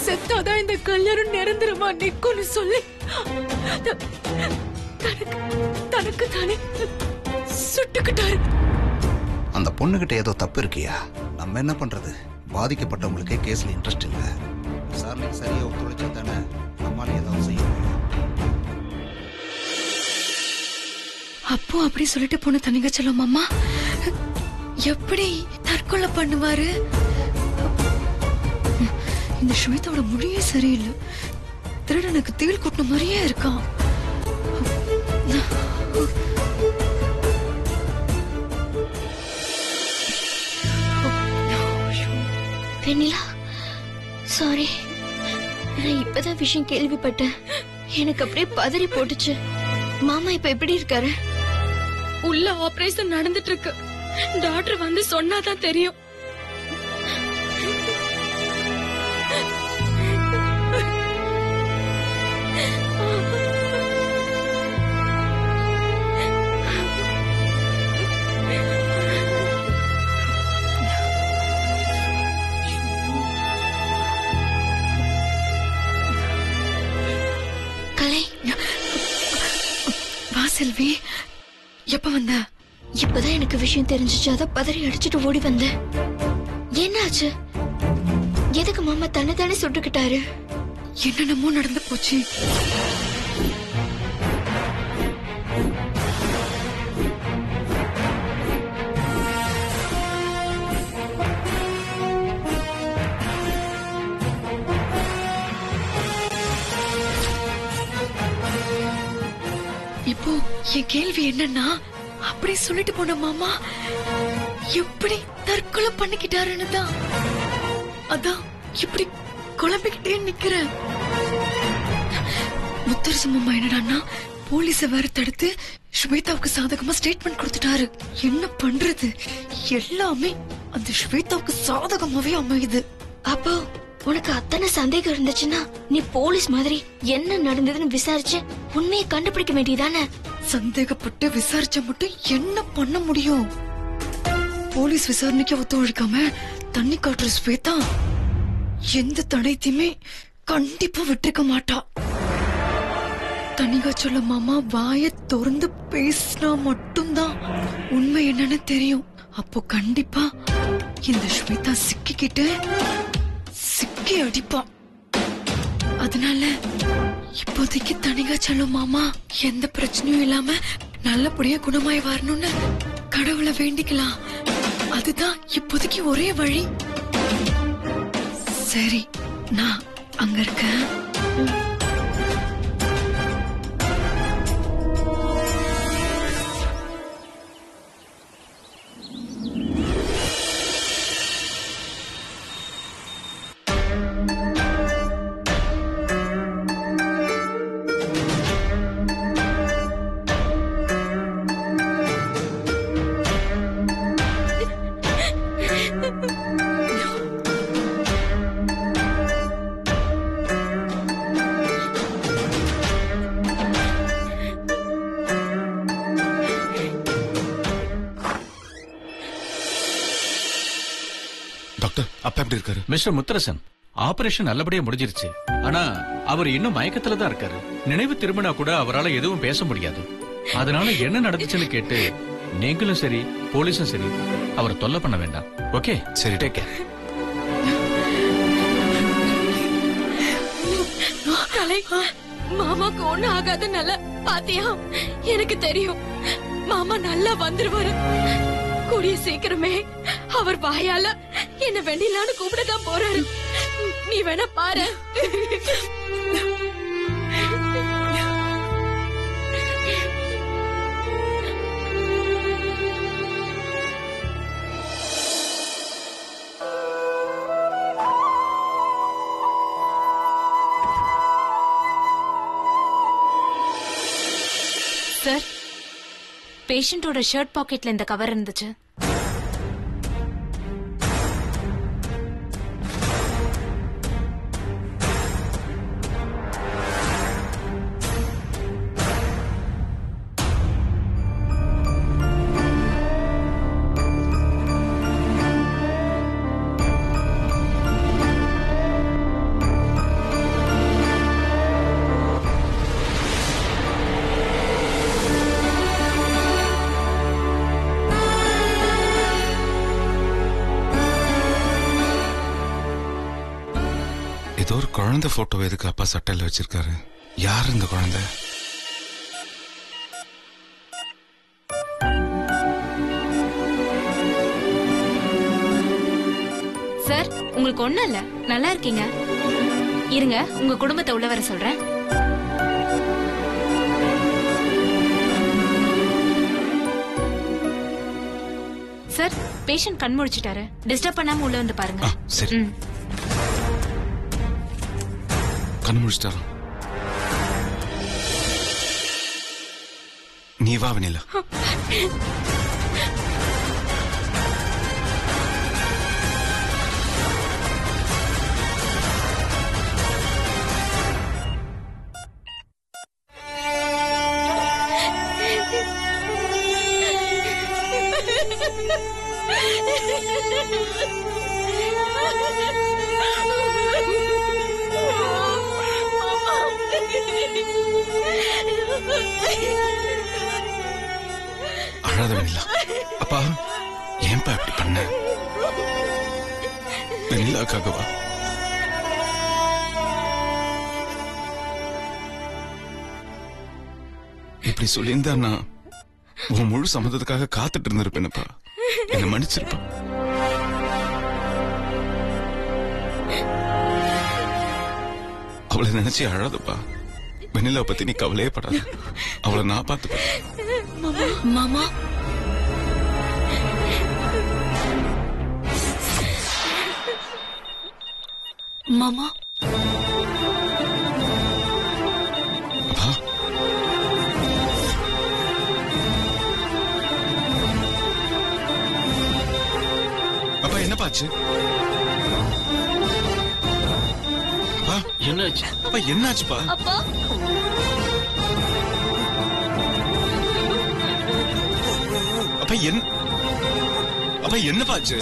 செத்தாதான் இந்த கல்யாணம் நிரந்தரமா நிக்கும்னு சொல்லி தனக்கு தானே சுட்டுக்கிட்டாரு. அந்த பொண்ணுகிட்ட ஏதோ தப்பு இருக்கியா? நம்ம என்ன பண்றது? பாதிக்கப்பட்டவங்களுக்கே கேஸ்ல இன்ட்ரெஸ்ட் இல்ல. விசாரணைக்கு சரியா ஒத்துழைச்சா தானே நம்மால ஏதாவது செய்ய முடியும். அப்போ அப்படி சொல்லிட்டு போன தனிங்க செல்லும் அம்மா எப்படி தற்கொலை பண்ணுவாரு? இந்த ஸ்வேதாவோட முடியே சரியில்லை. திருடனுக்கு தீல் கூட்டின மாதிரியே இருக்கான். வெண்ணிலா, சாரி. நான் இப்பதான் விஷயம் கேள்விப்பட்டேன். எனக்கு அப்படியே பதறி போட்டுச்சு. மாமா இப்ப எப்படி இருக்காரு? உள்ள ஆபரேஷன் நடந்துட்டு இருக்கு. டாக்டர் வந்து சொன்னாதான் தெரியும். செல்வி, எப்ப வந்த? இப்பதான் எனக்கு விஷயம் தெரிஞ்சிச்சு. அத பதறி அடிச்சுட்டு ஓடி வந்தேன். என்னாச்சு? எதுக்கு மாமா தன்னைத்தானே சுட்டுக்கிட்டாரு? என்னென்னமோ நடந்து போச்சு. இப்போ என் கேள்வி என்னன்னா, அப்படி சொல்லிட்டு போன மாமா எப்படி தற்கொலை பண்ணிக்கிட்டாருன்னு தான். அதான் இப்படி குழம்பிக்கிட்டே நிக்கிறேன். முத்தரசு மாமா என்னடான்னா போலீஸ வேற தடுத்து ஸ்வேதாவுக்கு சாதகமா ஸ்டேட்மெண்ட் கொடுத்துட்டாரு. என்ன பண்றது? எல்லாமே அந்த ஸ்வேதாவுக்கு சாதகமாவே அமையுது. அப்போ உனக்கு அத்தனை சந்தேகம் இருந்துச்சுன்னா நீ போலீஸ் மாதிரி என்ன நடந்ததுன்னு விசாரிச்சு உண்மையை கண்டுபிடிக்க வேண்டியதானே? சந்தேகப்பட்டு விசாரிச்ச மட்டும் என்ன பண்ண முடியும்? போலீஸ் விசாரணைக்கு ஒத்துழைக்காம தண்ணி காட்டுற ஸ்வேதா எந்த தடைத்தையுமே கண்டிப்பா விட்டுருக்க மாட்டா. தனிகா சொல்ல மாமா வாய திறந்து பேசினா மட்டும்தான் உண்மை என்னன்னு தெரியும். அப்போ கண்டிப்பா இந்த ஸ்வேதா சிக்கிக்கிட்டு சிக்கி அடிப்பா. அதனால இப்போதைக்கு தனிகா செல்லும் மாமா எந்த பிரச்சனையும் இல்லாம நல்லபடியா குணமாய் வரணும்னு கடவுளை வேண்டிக்கலாம். அதுதான் இப்போதைக்கு ஒரே வழி. சரி, நான் அங்க இருக்கேன். மிஸ்டர் முத்தரசன், ஆபரேஷன் நல்லபடியா முடிஞ்சிருச்சு. ஆனா அவர் இன்னும் மயக்கத்துல தான் இருக்காரு. நினைவு திரும்பினா கூட அவரால் எதுவும் பேச முடியாது. அதனால என்ன நடந்துச்சுன்னு கேட்டு நீங்களும் சரி போலீஸும் சரி அவரை தொல்லை பண்ண வேண்டாம். ஓகே, சரி, டேக் கேர். கலை, மாமாக்கு ஒண்ணு ஆகாத நல்ல பாத்தியா? எனக்கு தெரியும் மாமா நல்லா வந்துருவாரு. கூடிய சீக்கிரமே அவர் வாயால என்ன வெண்ணிலான்னு கூப்பிடதான் போறாரு. நீ வேணா பாரு. சார், பேஷண்டோட ஷர்ட் பாக்கெட்ல இந்த கவர் இருந்துச்சு. ஏதோ ஒரு குழந்தை போட்டோ எதுக்கு அப்பா சட்டையில வச்சிருக்காரு? யார் இந்த குழந்தை? சார், உங்களுக்கு ஒண்ணும் இல்ல, நல்லா இருக்கீங்க. இருங்க, உங்க குடும்பத்தை உள்ள வர சொல்றேன். சார், பேஷண்ட் கண் முழிச்சிட்டாரு. டிஸ்டர்ப் பண்ணாம உள்ள வந்து பாருங்க. சரி. கண் முழிச்சிட்டாரா? நீ வா வெண்ணிலா. அழாத வெண்ணிலா. அப்பா ஏன்பா இப்படி பண்ண? வெண்ணிலாக்காகவா? இப்படி சொல்லியிருந்தா நான் உன் முழு சம்மதத்துக்காக காத்துட்டு இருந்திருப்பேனப்பா. என்ன மன்னிச்சிருப்பா. அவளை நினைச்சு அழாதப்பா. வெண்ணிலா பத்தி நீ கவலையே படாத. அவளை நான் பார்த்துப்பேன். மாமா, மாமா, அப்பா அப்பா என்னப்பாச்சு? என்னாச்சு? அப்பா என்னாச்சுப்பா? அப்பா, அப்பா அப்பா என்னப்பாச்சு?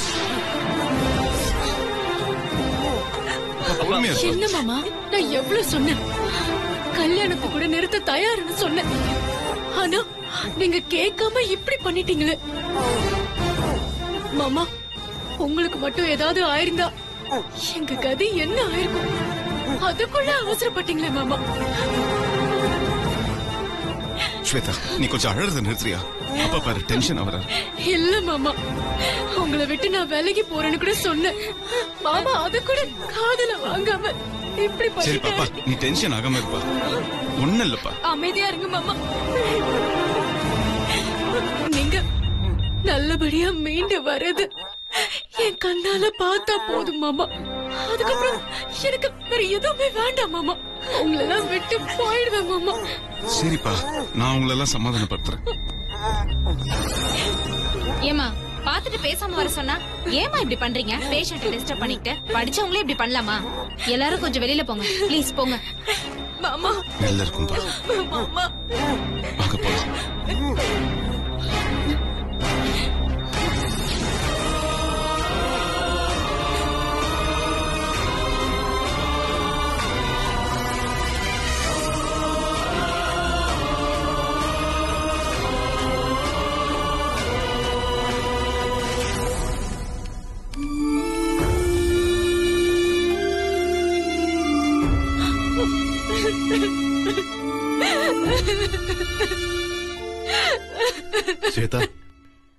என்ன மாமா, நான் எவ்வளவு சொன்னேன், கல்யாணத்தை கூட நிறுத்த தயாருன்னு சொன்னேன். ஆனா நீங்க கேட்காம இப்படி பண்ணிட்டீங்களே. மாமா, உங்களுக்கு மட்டும் ஏதாவது ஆயிருந்தா எங்க கதி என்ன ஆயிருக்கும்? அதுக்குள்ள அவசரப்பட்டீங்களே மாமா. ஸ்வேதா, நீ கொஞ்சம் அழறத நிறுத்துறியா? அப்பா பாரு டென்ஷன் ஆவறாரு. இல்ல மாமா, உங்களை விட்டு நான் வேலைக்கு போறேன்னு கூட சொன்னேன். மாமா அத கூட காதுல வாங்காம இப்படி சரி பாப்பா, நீ டென்ஷன் ஆகாம இருப்பா. ஒண்ணும் இல்லப்பா. அமைதியா இருங்க மாமா. நீங்க நல்லபடியா மீண்டு வர்றது என் கண்ணால பார்த்தா போதும் மாமா. அதுக்கப்புறம் எனக்கு வேற எதுவுமே வேண்டாம் மாமா. உங்களெல்லாம் விட்டு போயிடுவேன் மாமா. சரிப்பா, நான் உங்களெல்லாம் சமாதானப்படுத்துறேன். ஏமா, பாத்துட்டு பேசாம வர சொன்னா ஏமா இப்படி பண்றீங்க? பேஷண்ட் டிஸ்டர்ப் பண்ணிட்டு படிச்சவங்களே இப்படி பண்ணலாமா? எல்லாரும் கொஞ்சம் வெளியில போங்க ப்ளீஸ். போங்க மாமா. நல்லா இருக்கும்பா. மாமா வாங்க போலாம். ஸ்வேதா,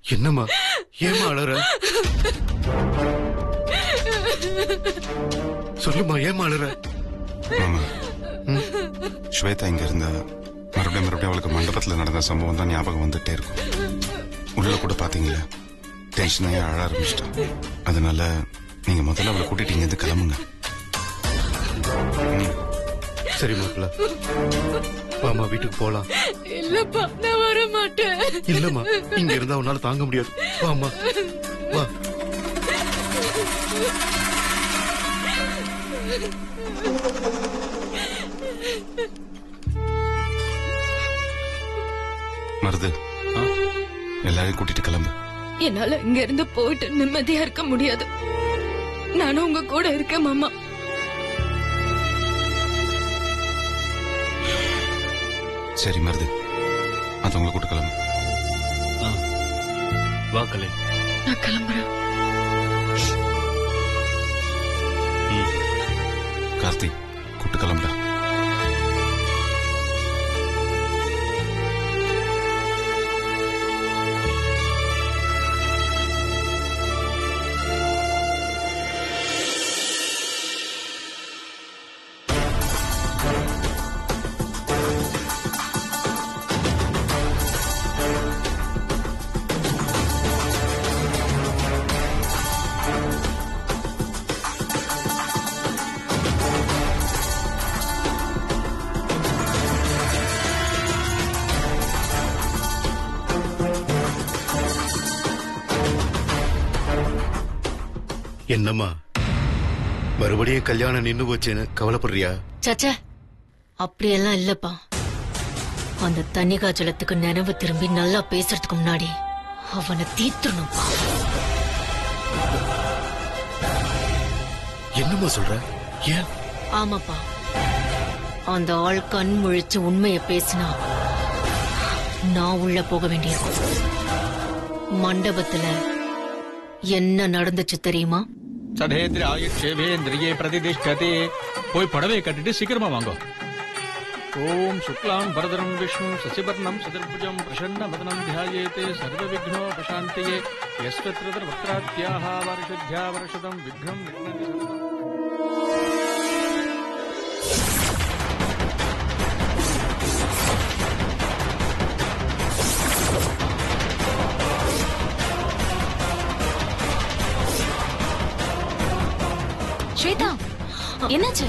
என்னம்மா ஏமா அழற? சொல்லுமா, ஏமா அழற? மாமா, ஸ்வேதா இங்க இருந்தா மறுபடியும் அவளுக்கு மண்டபத்துல நடந்த சம்பவம் தான் ஞாபகம் வந்துட்டே இருக்கும். உள்ள கூட பாத்தீங்களா, டென்ஷனாயே அழ ஆரம்பிச்சிட்டான். அதனால நீங்க முதல்ல அவளை கூட்டிட்டு இங்க இருந்து கிளம்புங்க. சரி மாப்பிள்ள, வாமா வீட்டுக்கு போலாம். இல்லப்பா, நான் வர மாட்டேன். இல்லம்மா, இங்க இருந்தா உன்னால தாங்க முடியாது. வாமா, வா. மருது, எல்லாரையும் கூட்டிட்டு கிளம்பு. என்னால இங்க இருந்து போயிட்டு நிம்மதியா இருக்க முடியாது. நானும் உங்க கூட இருக்கேன் மாமா. சரி மருது, அது உங்களை கூட்டு கிளம்பு. வா கலை. நான் கிளம்புறேன். கார்த்தி, கூட்டு கிளம்புடா. என்னம்மா, மறுபடியும் கல்யாணம் நின்னு போச்சேன்னு கவலைப்படுறியா? சச்சா, அப்படியெல்லாம் இல்லப்பா. அந்த தண்ணி காய்ச்சலத்துக்கு நினைவு திரும்பி நல்லா பேசுறதுக்கு முன்னாடி அவனை தீர்த்துணும்பா. என்னம்மா சொல்ற? ஏன்? ஆமாப்பா, அந்த ஆள் கண் முழிச்சு உண்மைய பேசினா நான் உள்ள போக வேண்டியிருக்கும். மண்டபத்துல என்ன நடந்துச்சு தெரியுமா? சடேந்திராயுஷேவேந்திரியே பிரதிதிஷ்டதே. போய் புடவையை கட்டிட்டு சீக்கிரமா வாங்க. ஓம் சுக்லாம் பரதரம் விஷ்ணு சசிவர்ணம் சதுர்புஜம் பிரசன்ன வதனம் தியாயேதே சர்வ விக்னோபசாந்தியே. யஸ்வத்ரதர வக்ராத்யாஹ வருஷத்யா வருஷதம் விக்னம் விக்னந்தி. ஸ்வேதா, என்னாச்சு?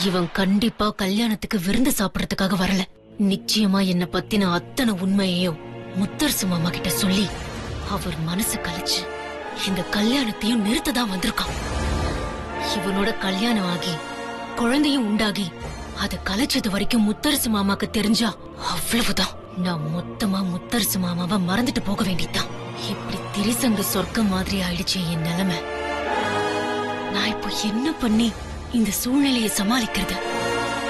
இவன் கண்டிப்பா கல்யாணத்துக்கு விருந்து சாப்பிடறதுக்காக வரல. நிச்சயமா என்ன பத்தின அத்தனை உண்மையையும் முத்தரசு மாமா கிட்ட சொல்லி அவர் மனசு கலைச்சு இந்த கல்யாணத்தையும் நிறுத்ததான் வந்திருக்கான். இவனோட கல்யாணம் ஆகி குழந்தையும் உண்டாகி அத கலைச்சது வரைக்கும் முத்தரசு மாமாக்கு தெரிஞ்சா அவ்வளவுதான். நான் மொத்தமா முத்தரசு மாமாவை மறந்துட்டு போக வேண்டியதுதான். இப்படி திரிசங்க சொர்க்கம் மாதிரி ஆயிடுச்சு என் நிலைமை. நான் இப்போ என்ன பண்ணி இந்த சூழ்நிலையை சமாளிக்கிறது?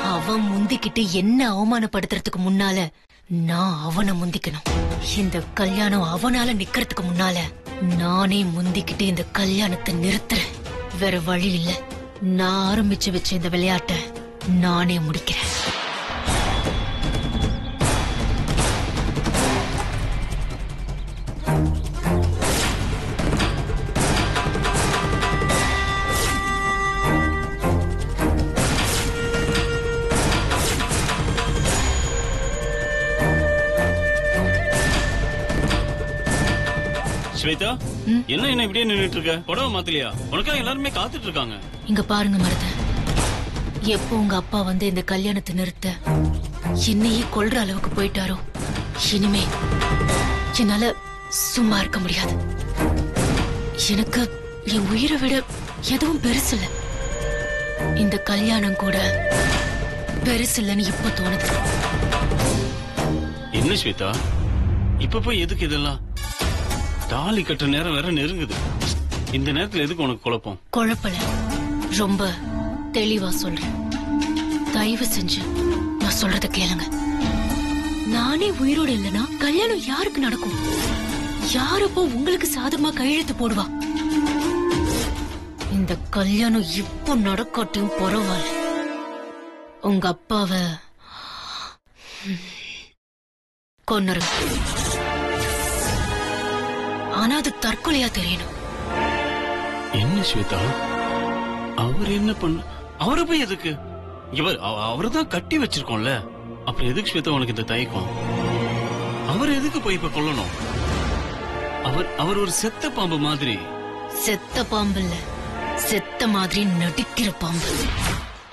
அவன் முந்திக்கிட்டு என்ன அவமானப்படுத்துறதுக்கு முன்னால நான் அவனை முந்திக்கணும். இந்த கல்யாணம் அவனால நிக்கிறதுக்கு முன்னால நானே முந்திக்கிட்டு இந்த கல்யாணத்தை நிறுத்துறேன். வேற வழி இல்ல. நான் ஆரம்பிச்சு வச்ச இந்த விளையாட்டை நானே முடிக்கிறேன். ஸ்வேதா, என்ன இப்படியே நின்னுட்டு இருக்க? புடவை மாத்தலையா? உனக்காக எல்லாருமே காத்துட்டு இருக்காங்க. இங்க பாருங்க மருத, எப்போ உங்க அப்பா வந்து இந்த கல்யாணத்தை நிறுத்த என்னையே கொல்ற அளவுக்கு போயிட்டாரோ, இனிமே என்னால சும்மா இருக்க முடியாது. எனக்கு என் உயிரை விட எதுவும் பெருசு இல்ல. இந்த கல்யாணம் கூட பெருசில்லன்னு இப்ப தோணுது. என்ன ஸ்வேதா, இப்ப போய் எதுக்கு இதெல்லாம்? தாலி கட்டுற நேரம் வேற நெருங்குது. இந்த நேரத்துல எதுக்கு உனக்கு குழப்பம்? குழப்பல, ரொம்ப தெளிவா சொல்றேன். தயவு செஞ்சு நான் சொல்றத கேளுங்க. நானே உயிரோடு இல்லைன்னா கல்யாணம் யாருக்கு நடக்கும்? யாரப்போ உங்களுக்கு சாதகமா கையெழுத்து போடுவா? இந்த கல்யாணம் இப்போ நடக்கட்டும் பரவாயில்ல. உங்க அப்பாவை கொன்னரு. ஆனா அது தற்கொலையா தெரியணும். என்ன ஸ்வேதா, அவர் என்ன பண்ண? அவரை போய் எதுக்கு? அவர்தான் கட்டி வச்சிருக்கோம்ல, அப்புறம் எதுக்கு ஸ்வேதா உனக்கு இந்த தயக்கம்? அவர் எதுக்கு போய் இப்ப கொல்லணும்? அவர் ஒரு செத்த பாம்பு மாதிரி. செத்த பாம்பு இல்ல, செத்த மாதிரி நடிக்கிற பாம்பு.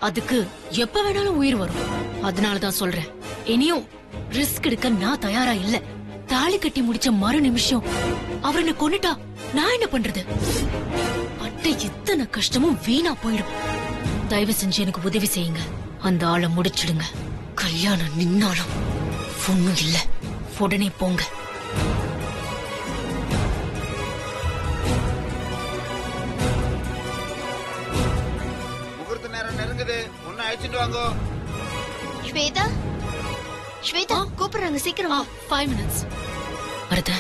அதுக்கு எப்ப வேணாலும் உயிர் வரும். அதனாலதான் சொல்றேன், இனியும் ரிஸ்க் எடுக்க நான் தயாரா இல்ல. தாலி கட்டி முடிச்ச மறு நிமிஷம் அவர் என்ன கொன்னுட்டா நான் என்ன பண்றது? பட்ட இத்தனை கஷ்டமும் வீணா போயிடும். தயவு செஞ்சு எனக்கு உதவி செய்யுங்க. அந்த ஆளை முடிச்சிடுங்க. கல்யாணம் நின்னாலும் ஒண்ணும் இல்ல, உடனே போங்க. முகூர்த்த நேரம் நெருங்குது, ஒன்னு அழைச்சிட்டு வாங்க. ஸ்வேதா, ஸ்வேதா கூப்பிடுறாங்க, சீக்கிரம் வா. 5 minutes. வருது.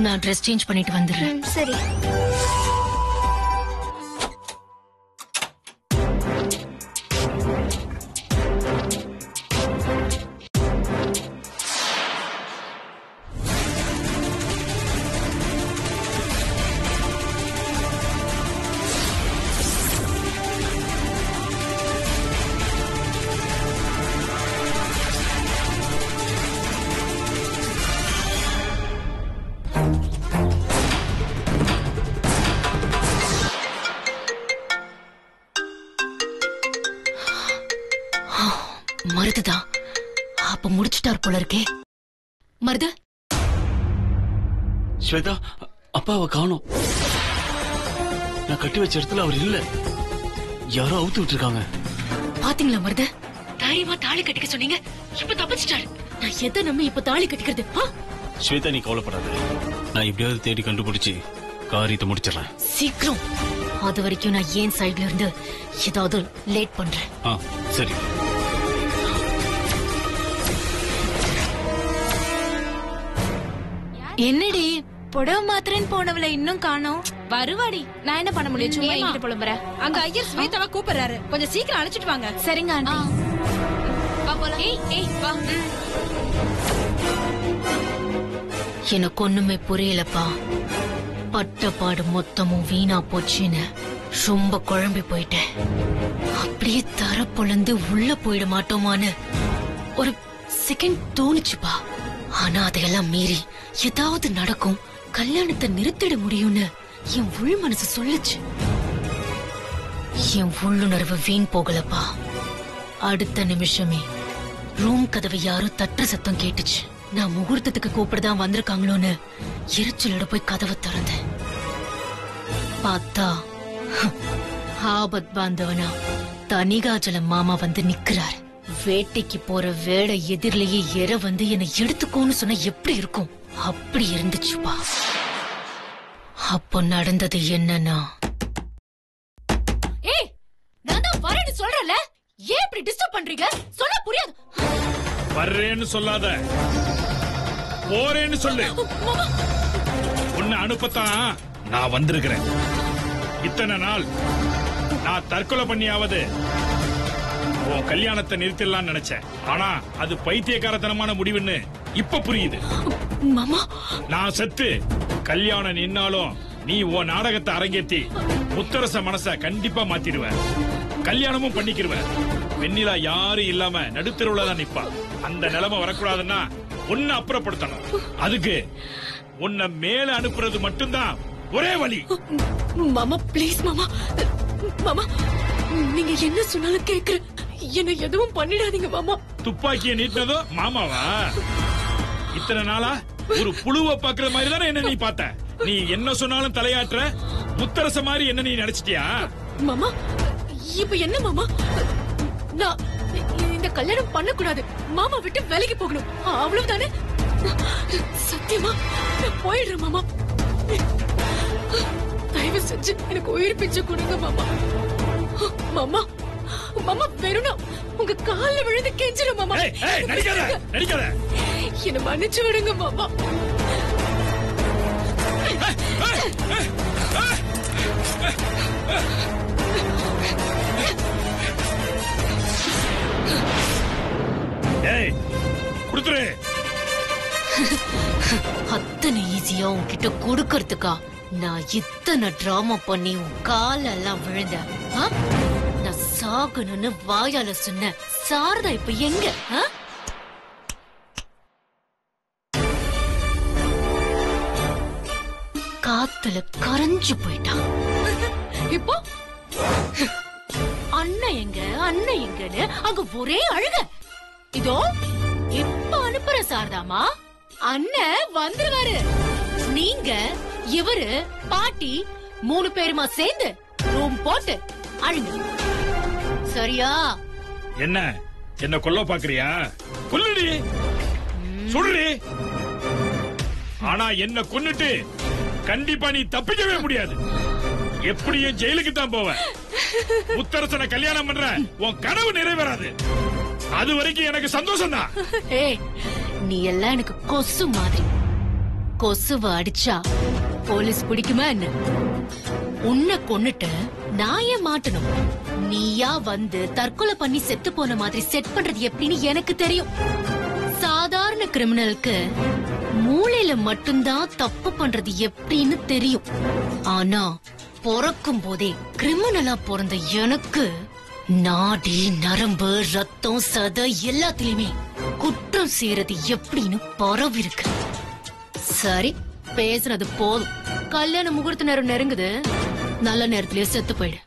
நான் ட்ரெஸ் சேஞ்ச் பண்ணிட்டு வந்துடுறேன். சரி. மருதுதான். அப்ப முடிச்சுட்டார் போல இருக்கே. மருது, ஸ்வேதா, அப்பாவை காணோம். நான் கட்டி வச்ச இடத்துல அவர் இல்ல. யாரோ அவுத்து விட்டுருக்காங்க. பாத்தீங்களா மருது? தைரியமா தாலி கட்டிக்க சொன்னீங்க, இப்ப தப்பிச்சிட்டாரு. நான் எதை நம்பி இப்ப தாலி கட்டிக்கிறது? ஸ்வேதா, நீ கவலைப்படாத. நான் எப்படியாவது தேடி கண்டுபிடிச்சு காரியத்தை முடிச்சிடறேன். சீக்கிரம். அது வரைக்கும் நான் ஏன் சைடுல இருந்து ஏதாவது லேட் பண்றேன். சரி. என்னடி புடவை மாத்திரன்னு போனவளை இன்னும் காணோம்? வருவாடி. நான் என்ன பண்ண முடியும்? சும்மா என்கிட்ட புலம்புற. அங்க ஐயர் ஸ்வேதாவை கூப்பிடுறாரு, கொஞ்சம் சீக்கிரம் அழைச்சிட்டு வாங்க. சரிங்க ஆண்டி. வா. எனக்கு ஒண்ணுமே புரியலப்பா. பட்டப்பாடு மொத்தமும் வீணா போச்சுன்னு ரொம்ப குழம்பி போயிட்டேன். அப்படியே தர பொழந்து உள்ள போயிட மாட்டோமான்னு ஒரு செகண்ட் தோணுச்சுப்பா. ஆனா அதையெல்லாம் மீறி ஏதாவது நடக்கும், கல்யாணத்தை நிறுத்திட முடியும்னு என் உள் மனசு சொல்லுச்சு. என் உள்ளுணர்வு வீண் போகலப்பா. அடுத்த நிமிஷமே ரூம் கதவை யாரோ தட்டுற சத்தம் கேட்டுச்சு. நான் முகூர்த்தத்துக்கு கூப்பிடதான் வந்திருக்காங்களோன்னு எரிச்சலோட போய் கதவை திறந்தேன். பார்த்தா ஆபத் பாந்தவனா தனிகாஜலம் மாமா வந்து நிக்கிறார். வேட்டைக்கு போற வேடை எதிரிலேயே எற வந்து என்னை எடுத்துக்கோன்னு சொன்ன எப்படி இருக்கும்? அப்படி இருந்துச்சுப்பா. அப்போ நடந்தது என்னன்னா, ஏய், நான் தான் வரேன்னு சொல்றேன்ல, ஏன் இப்படி டிஸ்டர்ப் பண்றீங்க? சொன்னா புரியாது. வர்றேன்னு சொல்லாத, போறேன்னு சொல்லு. உன்னை அனுப்பத்தான் நான் வந்திருக்கிறேன். இத்தனை நாள் நான் தற்கொலை பண்ணியாவது உன் கல்யாணத்தை நிறுத்திடலாம் நினைச்சேன். ஆனா அது பைத்தியக்காரத்தனமான முடிவுன்னு இப்ப புரியுது. மாமா, நான் செத்து கல்யாணம் நின்னாலும் நீ உன் நாடகத்தை அரங்கேத்தி முத்தரச மனச கண்டிப்பா மாத்திடுவ. கல்யாணமும் பண்ணிக்கிடுவ. வெண்ணிலா யாரும் இல்லாம நடுத்தருவுல தான் நிப்பா. அந்த நிலைமை வரக்கூடாதுன்னா உன்னை அப்புறப்படுத்தணும். அதுக்கு உன்னை மேல அனுப்புறது மட்டும்தான் ஒரே வழி. மாமா ப்ளீஸ் மாமா. மாமா, நீங்க என்ன சொன்னாலும் கேக்குறேன். என்ன எதுவும் பண்ணிடாதீங்க மாமா. துப்பாக்கியை நீட்டினதோ மாமாவா? இத்தனை நாளா ஒரு புழுவை பாக்குற மாதிரி தானே என்ன நீ பார்த்த. நீ என்ன சொன்னாலும் தலையாட்டுற முத்தரச மாதிரி என்ன நீ நினைச்சிட்டியா? மாமா இப்ப என்ன மாமா? நான் இந்த கல்யாணம் பண்ணக்கூடாது. மாமா விட்டு வேலைக்கு போகணும், அவ்வளவுதானே? சத்தியமா நான் போயிடுறேன் மாமா. தயவு செஞ்சு எனக்கு உயிர் பிச்சை கொடுங்க மாமா. மாமா மாமா வெறும் உங்க கால்ல விழுந்து கெஞ்சிரும் மாமா. நடிக்காத நடிக்காத. என்ன மன்னிச்சு விடுங்க மாமா. குடுத்துரு. அத்தனை ஈஸியா உன்கிட்ட கொடுக்கறதுக்கா நான் இத்தனை டிராமா பண்ணி உன் காலெல்லாம் விழுந்த? நான் சாகணும்னு வாயால சொன்ன சாரதா இப்ப எங்க? காத்துல கரைஞ்சு போயிட்டான். இப்போ அண்ணன் எங்க அண்ணன் எங்கன்னு அங்க ஒரே அழுக. இதோ இப்ப அனுப்புற சாரதாமா, அண்ணன் வந்துருவாரு. நீங்க இவரு பாட்டி 3 பேருமா சேர்ந்து ரூம் போட்டு அழுங்க. சரியா? என்ன என்ன கொல்ல பாக்குறியா? கொல்லுடி, சொல்றி. ஆனா என்ன கொன்னுட்டு கண்டிப்பா நீ தப்பிக்கவே முடியாது. எப்படியும் ஜெயிலுக்கு தான் போவ. முத்தரசனை கல்யாணம் பண்ற உன் கனவு நிறைவேறாது. அது வரைக்கும் எனக்கு சந்தோஷம் தான். நீ எல்லாம் எனக்கு கொசு மாதிரி. கொசுவ அடிச்சா போலீஸ் பிடிக்குமா என்ன? உன்னை கொன்னுட்டு நான் ஏன் மாட்டணும்? நீயா வந்து தற்கொலை பண்ணி செத்து போன மாதிரி செட் பண்றது எப்படின்னு எனக்கு தெரியும். சாதாரண கிரிமினலுக்கு மூளையில மட்டும்தான் தப்பு பண்றது எப்படின்னு தெரியும். ஆனா பிறக்கும் போதே கிரிமினலா பிறந்த எனக்கு நாடி நரம்பு ரத்தம் சதை எல்லாத்திலுமே குற்றம் செய்யறது எப்படின்னு பரவி இருக்கு. சரி, பேசுனது போதும். கல்யாண முகூர்த்த நேரம் நெருங்குது. நல்ல நேரத்திலேயே செத்து போயிடு.